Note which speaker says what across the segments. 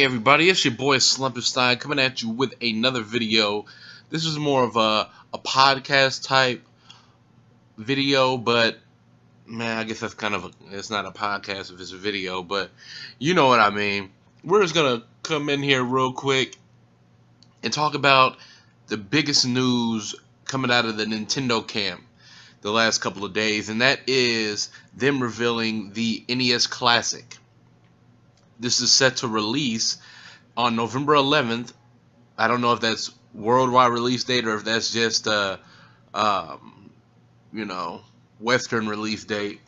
Speaker 1: Everybody, it's your boy Slumpenstein coming at you with another video. This is more of a podcast type video, but man, I guess that's it's not a podcast if it's a video, but you know what I mean. We're just gonna come in here real quick and talk about the biggest news coming out of the Nintendo camp the last couple of days, and that is them revealing the NES Classic. This is set to release on November 11th. I don't know if that's worldwide release date or if that's just Western release date.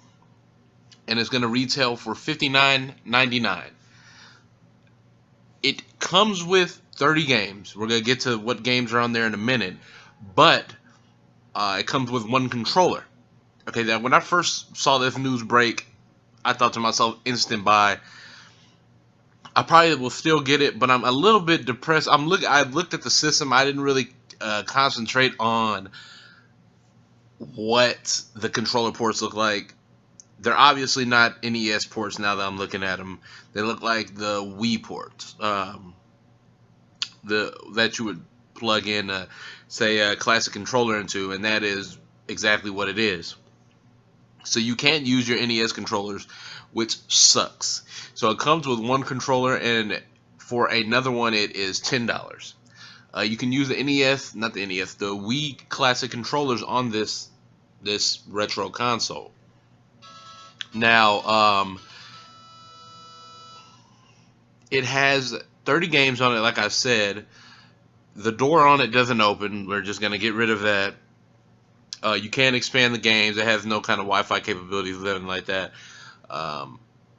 Speaker 1: And it's going to retail for $59.99. It comes with 30 games. We're going to get to what games are on there in a minute. But it comes with one controller. Okay, now when I first saw this news break, I thought to myself, instant buy. I probably will still get it, but I'm a little bit depressed. I looked at the system. I didn't really concentrate on what the controller ports look like. They're obviously not NES ports now that I'm looking at them. They look like the Wii ports, that you would plug in, say, a classic controller into, and that is exactly what it is. So you can't use your NES controllers, which sucks. So it comes with one controller, and for another one it is $10. You can use the the Wii Classic controllers on this retro console. Now, it has 30 games on it, like I said. The door on it doesn't open. We're just going to get rid of that. You can't expand the games. It has no kind of Wi-Fi capabilities or anything like that.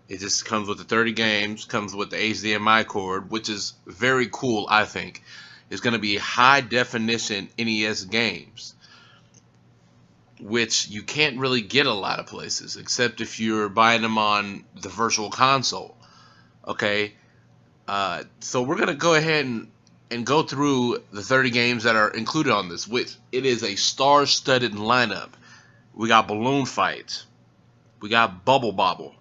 Speaker 1: It just comes with the 30 games, comes with the HDMI cord, which is very cool, I think. It's going to be high definition NES games, which you can't really get a lot of places, except if you're buying them on the Virtual Console. Okay? So we're going to go ahead and go through the 30 games that are included on this, which it is a star-studded lineup. We got Balloon Fight. We got Bubble Bobble.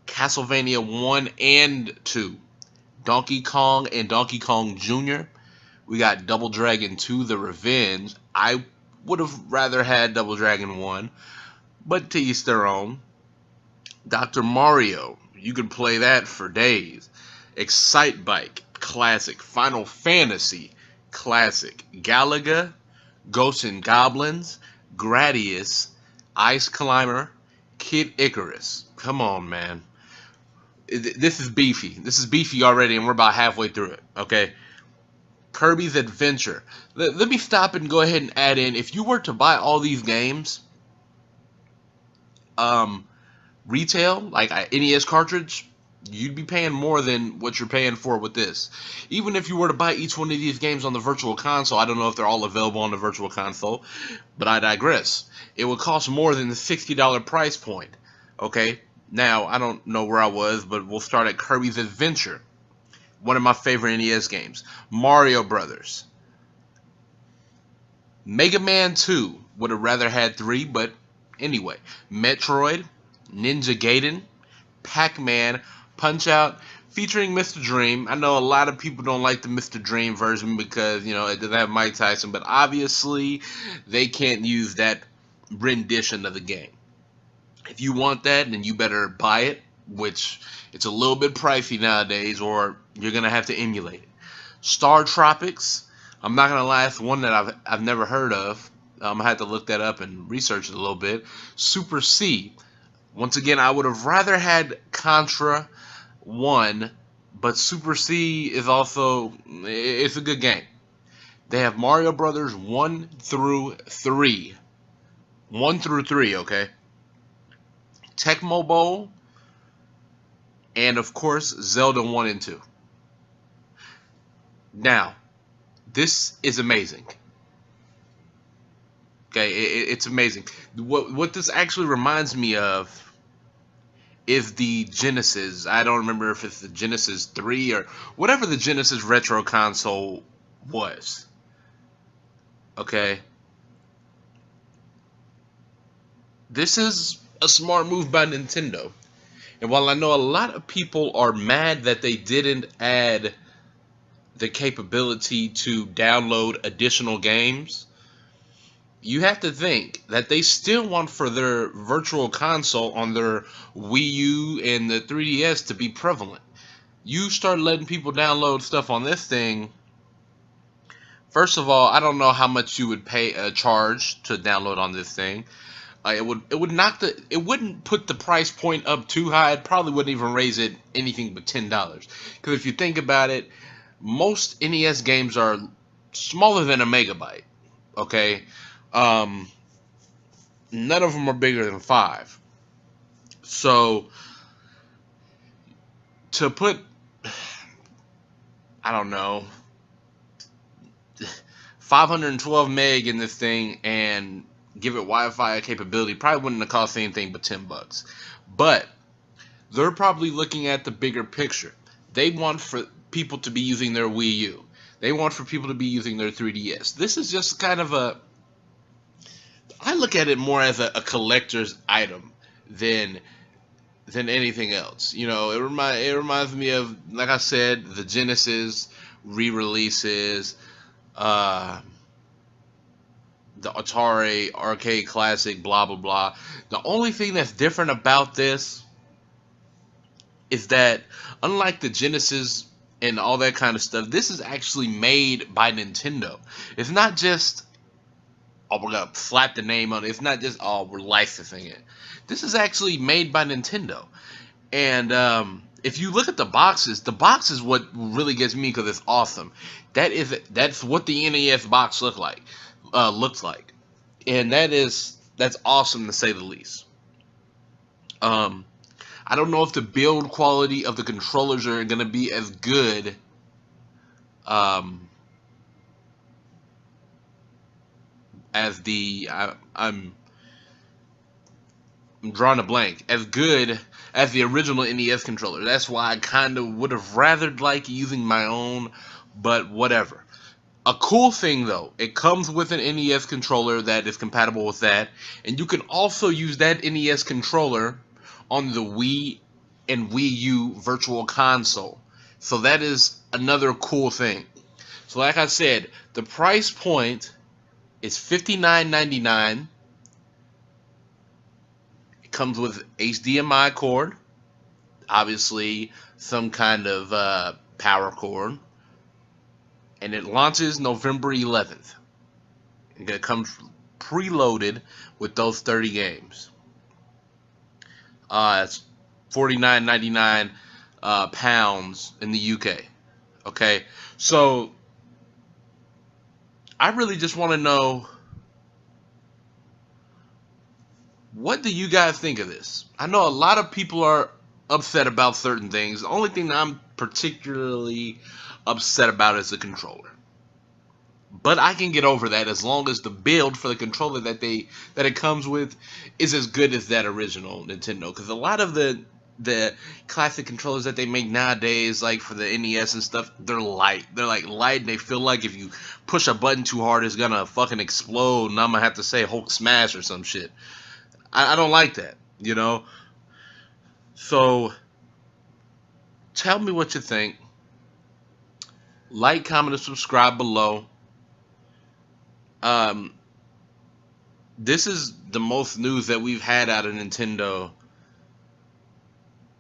Speaker 1: Castlevania 1 and 2. Donkey Kong and Donkey Kong Jr. We got Double Dragon 2 The Revenge. I would have rather had Double Dragon 1, but to each their own. Dr. Mario. You can play that for days. Excite Bike Classic. Final Fantasy Classic. Galaga, Ghosts and Goblins, Gradius, Ice Climber, Kid Icarus. Come on, man. This is beefy. This is beefy already, and we're about halfway through it. Okay. Kirby's Adventure. Let me stop and go ahead and add in, if you were to buy all these games retail, like an NES cartridge, you'd be paying more than what you're paying for with this. Even if you were to buy each one of these games on the Virtual Console, I don't know if they're all available on the Virtual Console, but I digress. It would cost more than the $60 price point. Okay, now I don't know where I was, but we'll start at Kirby's Adventure, one of my favorite NES games. Mario Brothers. Mega Man 2, would have rather had 3, but anyway. Metroid, Ninja Gaiden, Pac-Man, Punch-Out, featuring Mr. Dream. I know a lot of people don't like the Mr. Dream version because, it doesn't have Mike Tyson, but obviously they can't use that rendition of the game. If you want that, then you better buy it, which it's a little bit pricey nowadays, or you're going to have to emulate it. Star Tropics. I'm not going to lie, it's one that I've never heard of. I'm going to have to look that up and research it a little bit. Super C. Once again, I would have rather had Contra 1, but Super C is also, it's a good game. They have Mario Brothers 1 through 3. 1 through 3, okay? Tecmo Bowl, and of course Zelda 1 and 2. Now, this is amazing. Okay, it's amazing. What this actually reminds me of is the Genesis. I don't remember if it's the Genesis 3 or whatever the Genesis retro console was. Okay. This is a smart move by Nintendo. And while I know a lot of people are mad that they didn't add the capability to download additional games, you have to think that they still want for their virtual console on their Wii U and the 3DS to be prevalent. You start letting people download stuff on this thing. First of all, I don't know how much you would pay a charge to download on this thing. It wouldn't put the price point up too high. It probably wouldn't even raise it anything but $10. Because if you think about it, most NES games are smaller than a megabyte. Okay, none of them are bigger than 5. So to put, I don't know, 512 meg in this thing and give it Wi-Fi capability probably wouldn't have cost anything but $10. But they're probably looking at the bigger picture. They want for people to be using their Wii U. They want for people to be using their 3DS. This is just kind of I look at it more as a collector's item than anything else. You know, it reminds me of, like I said, the Genesis re-releases, the Atari Arcade Classic, blah blah blah. The only thing that's different about this is that, unlike the Genesis and all that kind of stuff, this is actually made by Nintendo. It's not just, oh, we're gonna slap the name on it. It's not just, oh, we're licensing it. This is actually made by Nintendo. And if you look at the box is what really gets me, because it's awesome. That's what the NES box looks like, and that's awesome to say the least. I don't know if the build quality of the controllers are gonna be as good as I'm drawing a blank, as good as the original NES controller. That's why I kind of would have rather liked using my own, but whatever. A cool thing though, it comes with an NES controller that is compatible with that, and you can also use that NES controller on the Wii and Wii U Virtual Console. So that is another cool thing. So like I said, the price point is $59.99. It comes with HDMI cord, obviously some kind of power cord, and it launches November 11th. It comes preloaded with those 30 games. It's $49.99 pounds in the UK. Okay, so I really just want to know, what do you guys think of this? I know a lot of people are upset about certain things. The only thing that I'm particularly upset about is the controller. But I can get over that as long as the build for the controller that it comes with is as good as that original Nintendo. Because a lot of the classic controllers that they make nowadays, like for the NES and stuff, they're light. They're like light, and they feel like if you push a button too hard, it's gonna fucking explode, and I'm gonna have to say Hulk smash or some shit. I don't like that, you know. So tell me what you think. Like, comment, and subscribe below. This is the most news that we've had out of Nintendo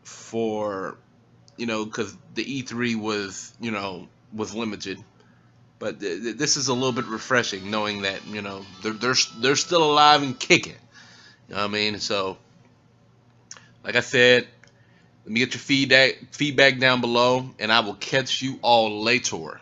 Speaker 1: for, because the E3 was limited, but this is a little bit refreshing knowing that they're still alive and kicking. You know what I mean? So, like I said, let me get your feedback down below, and I will catch you all later.